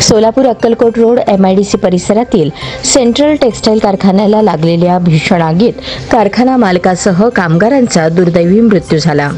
Solapur Akkalkot road MIDC परिसरातील central textile कारखान्याला लागलेल्या भीषण आगीत कारखाना मालकासह कामगारांचा दुर्दैवी मृत्यू झाला।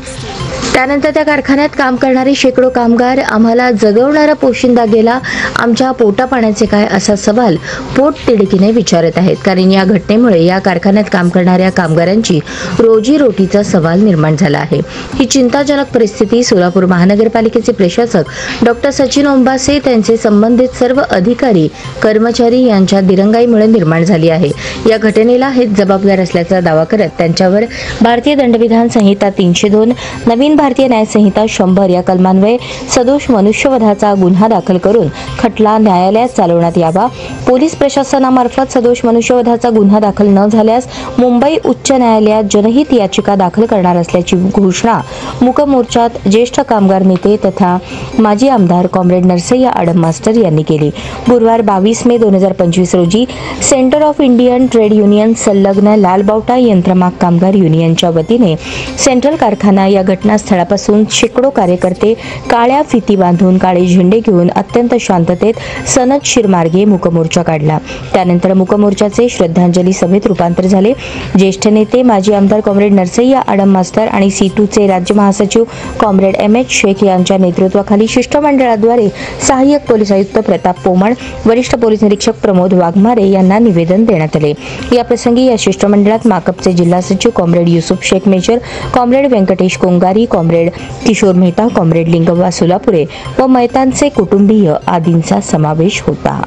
त्यानंतर त्या कारखान्यात काम करणारे शेकडो कामगार आम्हाला जगवणारा पोशिंदा गेला, आमच्या पोटापाण्याचे काय असा सवाल पोटतिडकीने विचारत आहेत। कारण या घटनेमुळे या कारखान्यात काम करणाऱ्या कामगारांची रोजीरोटीचा सवाल निर्माण झाला आहे। ही चिंताजनक परिस्थिती सोलापूर महानगरपालिकेचे प्रशासक डॉक्टर सचिन ओंबासे त्यांचे संबंधित सर्व अधिकारी कर्मचारी यांच्या दिरंगाईमुळे निर्माण झाली आहे। या घटनेला हे जबाबदार असल्याचा दावा करत त्यांच्यावर भारतीय दंडविधान संहिता 302 नवीन भारतीय न्याय संहिता 100 या कलमान्वये सदोष मनुष्यवधाचा गुन्हा दाखल करून खटला न्यायालयात चालवण्यात यावा। पोलीस प्रशासनामार्फत सदोष मनुष्यवधाचा गुन्हा दाखल न झाल्यास मुंबई उच्च न्यायालयात जनहित याचिका दाखल करणार असल्याची घोषणा मूक मोर्चात ज्येष्ठ कामगार नेते तथा माजी आमदार कॉम्रेड नरसय्या आडम मास्टर यांनी केली। गुरुवार 22 मे 2025 रोजी centre of Indian trade union संलग्न लालबावटा यंत्रमाग कामगार युनियनच्या वतीने सेंट्रल कारखाना या घटनास्थळापासून शेकडो कार्यकर्ते काळ्या फिती बांधून काळे झेंडे घेऊन अत्यंत शांततेत सनदशीर मार्गे मूकमोर्चा काढला। त्यानंतर मूकमोर्चाचे श्रद्धांजली सभेत रूपांतर झाले। ज्येष्ठ नेते माजी आमदार कॉम्रेड नरसय्या आडम मास्टर आणि C2चे राज्य महासचिव कॉम्रेड MH शेख यांच्या नेतृत्वाखाली शिष्टमंडळाद्वारे सहाय्यक पोलीस आयुक्त प्रताप पोमण, वरिष्ठ पोलीस निरीक्षक प्रमोद वाघमारे यांना निवेदन देण्यात आले। या प्रसंगी या शिष्टमंडळात माकपचे जिल्हा सचिव comrade Yusuf Shaikh Major, comrade Vyankatesh Kongari, comrade Kishor Mehta, comrade Lingavva Solapure व मैतानचे कुटुंबीय आदींचा समावेश होता।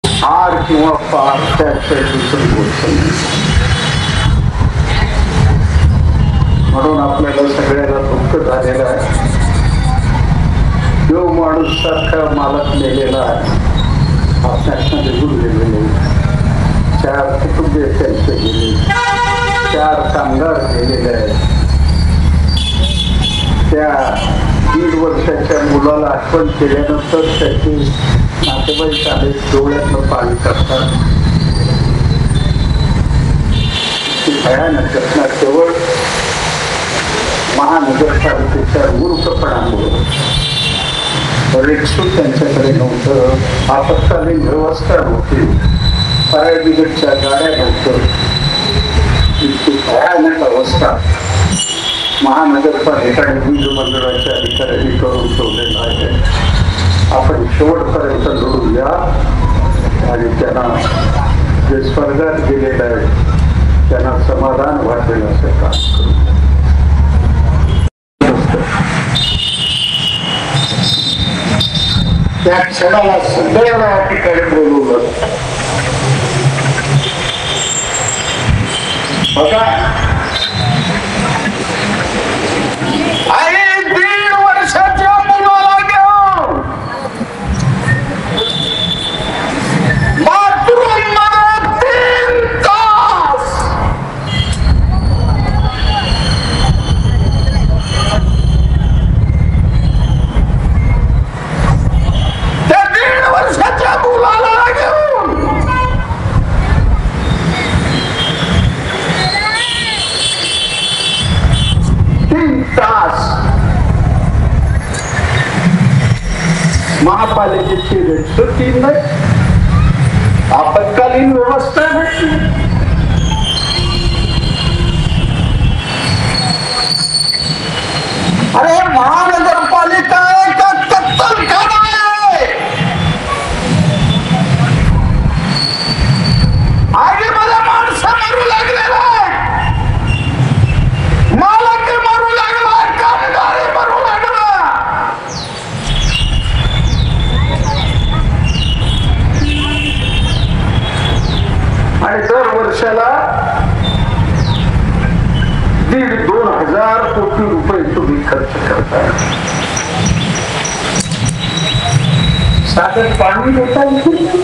हार किंवा पार त्याच्या दुसरी गोष्ट नाही, म्हणून आपल्याला सगळ्याला दुःख झालेलं आहे। जो माणूस सारखा मालक नेलेला आहे, आपल्याला निघून गेलेले 4 कुटुंबीय त्यांचे गेले, 4 कामगार गेलेले आहेत। त्या 1.5 वर्षाच्या मुलाला आठवण केल्यानंतर त्याचे नातेवाईक आले, डोळ्यातलं पाणी करतात। भयानक घटना केवळ महानगरपालिकेच्या मूर्खपणामुळे रेक्सूट त्यांच्याकडे नव्हतं, आपत्कालीन व्यवस्था नव्हती, फायर ब्रिगेडच्या गाड्या नव्हतं। इतकी भयानक अवस्था महानगरपालिका आणि वीज मंडळाच्या अधिकाऱ्यांनी करून ठेवलेला आहे। आपण शेवटपर्यंत लढूया आणि त्यांना जे स्वर्गात गेलेलं आहे त्यांना समाधान वाटेल असं काम करू। त्या क्षणाला सगळ्यांना ठिकाणी बोलवलं। बघा, अरे 1.5 वर्षाच्या मुलाला घेऊन बाथरूम मध्ये 3 तास त्या 1.5 वर्षाच्या मुलाला घेऊन महापालिकेची रेक्सूट नाही, आपत्कालीन व्यवस्था नाही। अरे महानगरपालिका का कत्तलखाना आहे। आगीमध्ये माणसं मरू लागलेला आहे, मालक मरू लागला, कामगार मरू लागला। आणि दर वर्षाला 1,500-2,000 कोटी रुपये तुम्ही खर्च करताय। साधं पाणी देता येईल,